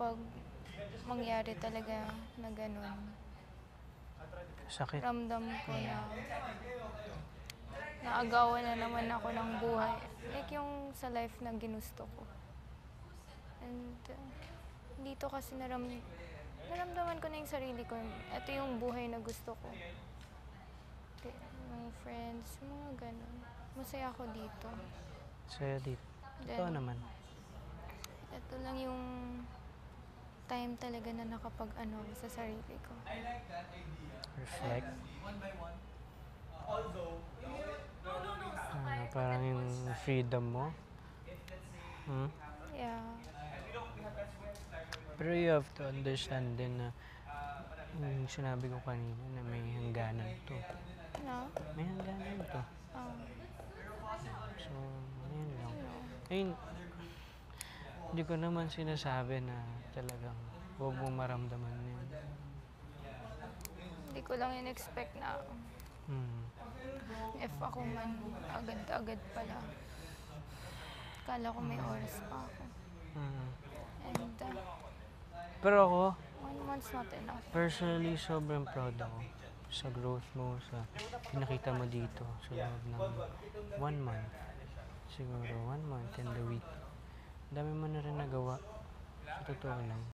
kapag mangyari talaga na gano'n, Sakit. ramdam ko na naagawan na naman ako ng buhay. Like yung sa life na ginusto ko. And dito kasi naramdaman ko na yung sarili ko. Ito yung buhay na gusto ko. Yung friends, mga ganun. Masaya ako dito. Saya dito. Totoo Then, naman. ito lang yung time talaga na nakapag-ano ako sa sarili ko. Reflect. Parang yung freedom mo. Yeah. Pero you have to understand din na yung sinabi ko kanina na may hangganan to. No? May hangganan to. So, ayun lang. Ayun, hindi ko naman sinasabi na talagang huwag mong maramdaman yun. Hindi ko lang in-expect na if ako man agad-agad pala. Kala ko may oras pa ako. And Pero ako, 1 month's not enough. personally, sobrang proud ako sa growth mo, sa pinakita mo dito sa loob ng 1 month. Siguro 1 month and a week. Dami mo na rin nagawa. Sa totoo lang.